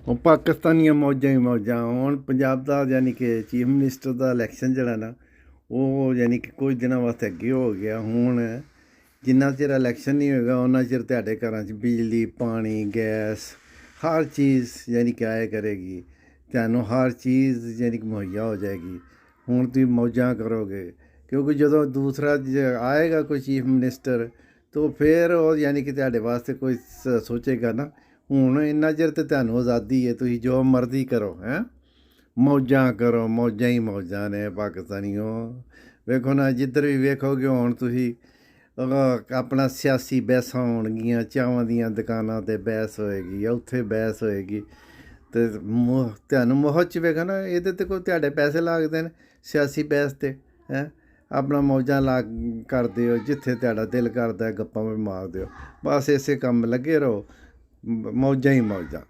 ਉਹ ਪਾਕਿਸਤਾਨੀਆਂ ਮੌਜਾਂ ਹੀ ਮੌਜਾਂ। ਹੁਣ ਪੰਜਾਬ ਦਾ ਯਾਨੀ ਕਿ ਚੀਫ ਮਿਨਿਸਟਰ ਦਾ ਇਲੈਕਸ਼ਨ ਜਿਹੜਾ ਨਾ ਉਹ ਯਾਨੀ ਕਿ ਕੁਝ ਦਿਨਾਂ ਵਾਸਤੇ ਅੱਗੇ ਹੋ ਗਿਆ। ਹੁਣ ਜਿੰਨਾ ਚਿਰ ਇਲੈਕਸ਼ਨ ਨਹੀਂ ਹੋਏਗਾ ਉਹਨਾਂ ਚਿਰ ਤੁਹਾਡੇ ਘਰਾਂ 'ਚ ਬਿਜਲੀ ਪਾਣੀ ਗੈਸ ਹਰ ਚੀਜ਼ ਯਾਨੀ ਕਿ ਆਇਆ ਕਰੇਗੀ। ਤੁਹਾਨੂੰ ਹਰ ਚੀਜ਼ ਯਾਨੀ ਕਿ ਮੁਹੱਈਆ ਹੋ ਜਾਏਗੀ। ਹੁਣ ਤੁਸੀਂ ਮੌਜਾਂ ਕਰੋਗੇ ਕਿਉਂਕਿ ਜਦੋਂ ਦੂਸਰਾ ਆਏਗਾ ਕੋਈ ਚੀਫ ਮਿਨਿਸਟਰ ਤਾਂ ਫਿਰ ਉਹ ਯਾਨੀ ਕਿ ਤੁਹਾਡੇ ਵਾਸਤੇ ਕੋਈ ਸੋਚੇਗਾ ਨਾ। ਹੁਣ ਇੰਨਾ ਚਿਰ ਤਾਂ ਤੁਹਾਨੂੰ ਆਜ਼ਾਦੀ ਹੈ, ਤੁਸੀਂ ਜੋ ਮਰਜ਼ੀ ਕਰੋ ਹੈਂ, ਮੌਜਾਂ ਕਰੋ। ਮੌਜਾਂ ਹੀ ਮੌਜਾਂ ਨੇ ਪਾਕਿਸਤਾਨੀਓ। ਵੇਖੋ ਨਾ ਜਿੱਧਰ ਵੀ ਵੇਖੋਗੇ ਹੁਣ ਤੁਸੀਂ ਆਪਣਾ ਸਿਆਸੀ ਬਹਿਸਾਂ ਹੋਣਗੀਆਂ, ਚਾਹਾਂ ਦੀਆਂ ਦੁਕਾਨਾਂ 'ਤੇ ਬਹਿਸ ਹੋਏਗੀ, ਉੱਥੇ ਬਹਿਸ ਹੋਏਗੀ। ਅਤੇ ਤੁਹਾਨੂੰ ਮੁਹੱਤ 'ਚ ਵੇਖੋ ਨਾ ਇਹਦੇ 'ਤੇ ਕੋਈ ਤੁਹਾਡੇ ਪੈਸੇ ਲੱਗਦੇ ਨੇ ਸਿਆਸੀ ਬਹਿਸ 'ਤੇ ਹੈਂ। ਆਪਣਾ ਮੌਜਾਂ ਕਰਦੇ ਹੋ, ਜਿੱਥੇ ਤੁਹਾਡਾ ਦਿਲ ਕਰਦਾ ਗੱਪਾਂ ਵੀ ਮਾਰਦੇ ਹੋ। ਬਸ ਇਸੇ ਕੰਮ ਲੱਗੇ ਰਹੋ, ਮੌਜਾਂ ਹੀ ਮੌਜਾਂ।